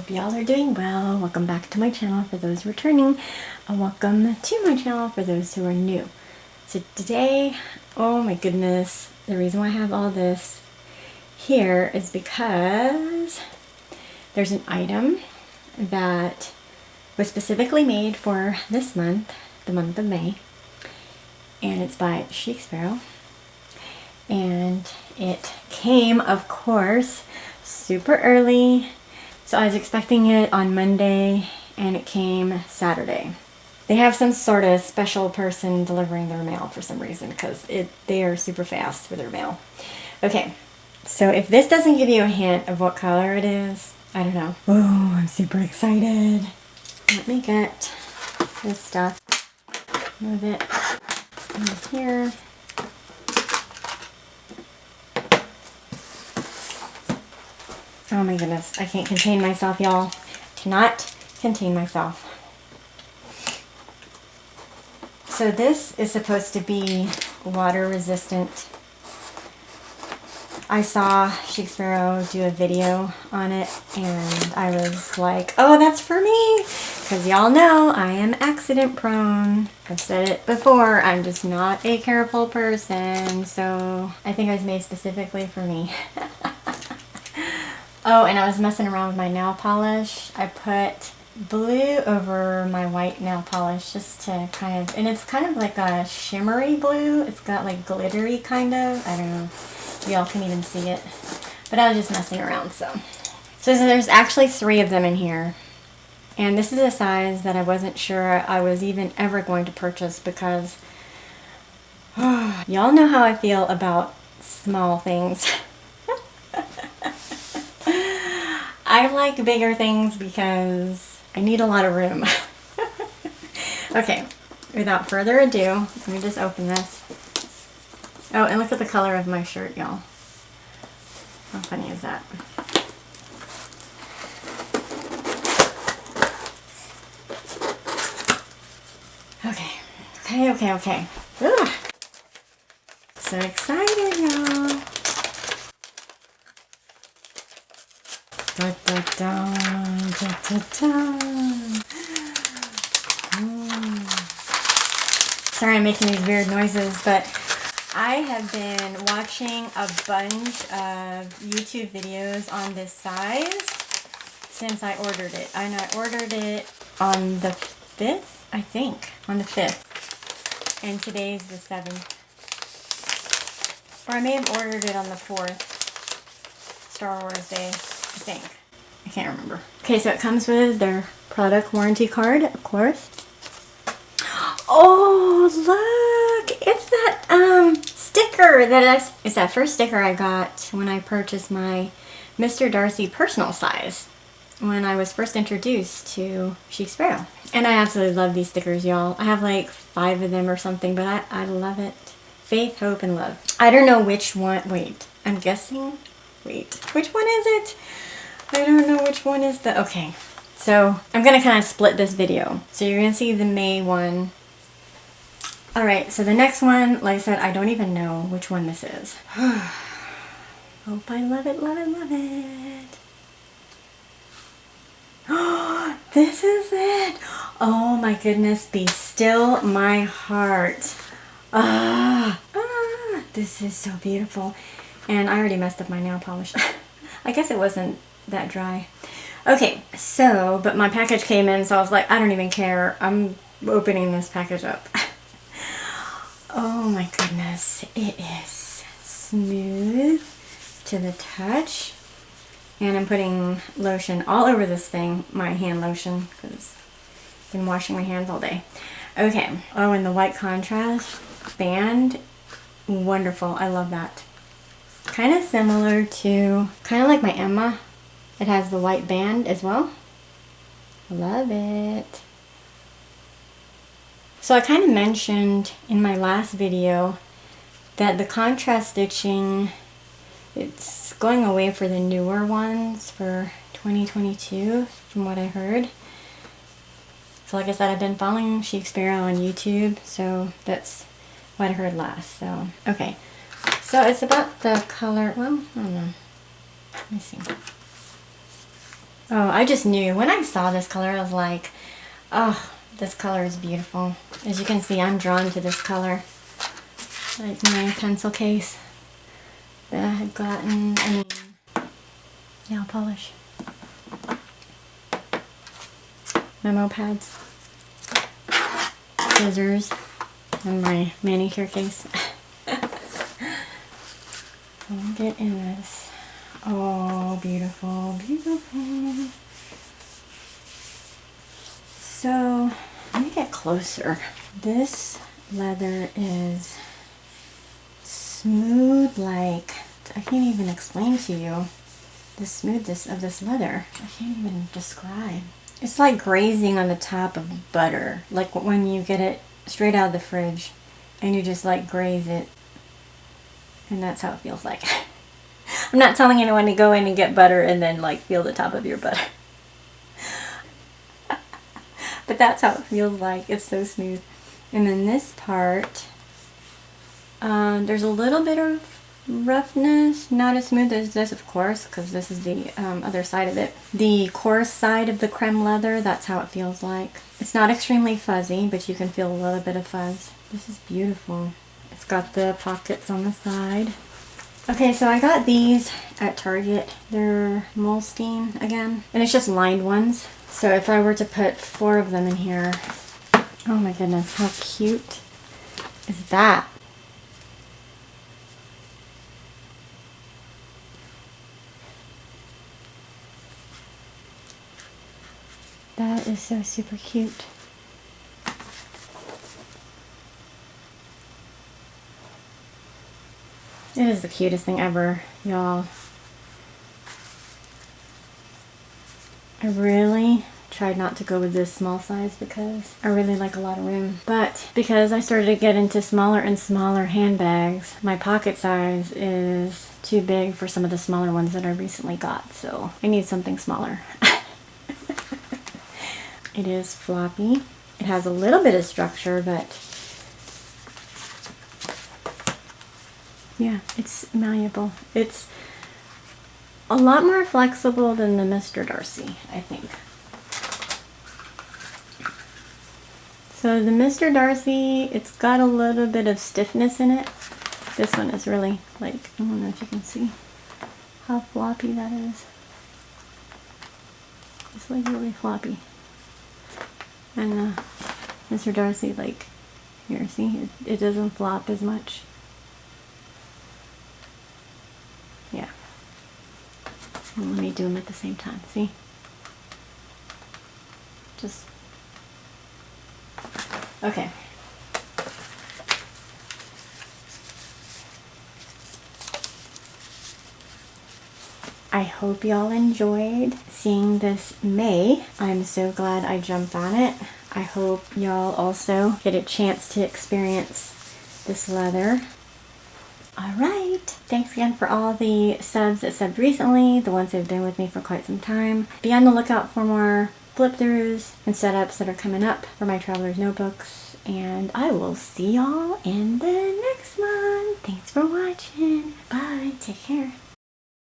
hope y'all are doing well. Welcome back to my channel for those returning, and welcome to my channel for those who are new. So today, oh my goodness, the reason why I have all this here is because there's an item that was specifically made for this month, the month of May, and it's by Chic Sparrow, and it came, of course, super early. So I was expecting it on Monday and it came Saturday. They have some sort of special person delivering their mail for some reason because they are super fast with their mail. Okay, so if this doesn't give you a hint of what color it is, I don't know. Oh, I'm super excited. Let me get this stuff. Move it in here. Oh my goodness, I can't contain myself, y'all. Cannot contain myself. So this is supposed to be water resistant. I saw Chic Sparrow do a video on it and I was like, oh, that's for me. Because y'all know I am accident prone. I've said it before, I'm just not a careful person. So I think it was made specifically for me. Oh, and I was messing around with my nail polish. I put blue over my white nail polish just to kind of, and it's kind of like a shimmery blue. It's got like glittery kind of. I don't know if y'all can even see it. But I was just messing around, so there's actually 3 of them in here. And this is a size that I wasn't sure I was even ever going to purchase because y'all know how I feel about small things. I like bigger things because I need a lot of room. Okay, without further ado, let me just open this. Oh, and look at the color of my shirt, y'all. How funny is that? Okay. Ugh. So excited, y'all. Da, da, da, da, da, da. Sorry I'm making these weird noises, but I have been watching a bunch of YouTube videos on this size since I ordered it. And I ordered it on the 5th, I think, on the 5th. And today's the 7th. Or I may have ordered it on the 4th, Star Wars Day. I think. I can't remember. Okay, so it comes with their product warranty card, of course. Oh, look! It's that sticker it's that first sticker I got when I purchased my Mr. Darcy personal size when I was first introduced to Chic Sparrow. And I absolutely love these stickers, y'all. I have like 5 of them or something, but I love it. Faith, hope, and love. I don't know which one. Wait, I'm guessing. Wait, which one is it? I don't know which one is the... Okay, so I'm going to kind of split this video. So you're going to see the May one. Alright, so the next one, like I said, I don't even know which one this is. Hope I love it, love it, love it. Oh, this is it. Oh my goodness, be still my heart. This is so beautiful. And I already messed up my nail polish. I guess it wasn't that dry. Okay, so, but my package came in, so I was like, I don't even care. I'm opening this package up. Oh my goodness. It is smooth to the touch. And I'm putting lotion all over this thing, my hand lotion, because I've been washing my hands all day. Okay. Oh, and the white contrast band, wonderful. I love that. Kind of similar to, kind of like my Emma. It has the white band as well. Love it. So I kind of mentioned in my last video that the contrast stitching, it's going away for the newer ones for 2022 from what I heard. So like I said, I've been following Chic Sparrow on YouTube, so that's what I heard last. So, okay. So it's about the color, well, I don't know. Let me see. Oh, I just knew. When I saw this color, I was like, oh, this color is beautiful. As you can see, I'm drawn to this color. Like my pencil case that I had gotten, nail polish, memo pads, scissors, and my manicure case. I'll get in this. Oh, beautiful, beautiful. So, let me get closer. This leather is smooth, like, I can't even explain to you the smoothness of this leather. I can't even describe. It's like grazing on the top of butter, like when you get it straight out of the fridge and you just like graze it, and that's how it feels like. I'm not telling anyone to go in and get butter and then like feel the top of your butter. But that's how it feels like. It's so smooth. And then this part, there's a little bit of roughness, not as smooth as this, of course, because this is the other side of it. The coarse side of the creme leather, that's how it feels like. It's not extremely fuzzy, but you can feel a little bit of fuzz. This is beautiful. It's got the pockets on the side. Okay, so I got these at Target. They're Moleskine again, and it's just lined ones. So if I were to put 4 of them in here, oh my goodness, how cute is that? That is so super cute. It is the cutest thing ever, y'all. I really tried not to go with this small size because I really like a lot of room. But because I started to get into smaller and smaller handbags, my pocket size is too big for some of the smaller ones that I recently got. So I need something smaller. It is floppy. It has a little bit of structure, but yeah, it's malleable. It's a lot more flexible than the Mr. Darcy, I think. So the Mr. Darcy, it's got a little bit of stiffness in it. This one is really, like, I don't know if you can see how floppy that is. It's like really floppy. And Mr. Darcy, like, here, see, it doesn't flop as much. Yeah. And let me do them at the same time, see? Just, okay. I hope y'all enjoyed seeing this May. I'm so glad I jumped on it. I hope y'all also get a chance to experience this leather. Alright, thanks again for all the subs that subbed recently, the ones that have been with me for quite some time. Be on the lookout for more flip-throughs and setups that are coming up for my Traveler's Notebooks. And I will see y'all in the next one. Thanks for watching. Bye. Take care.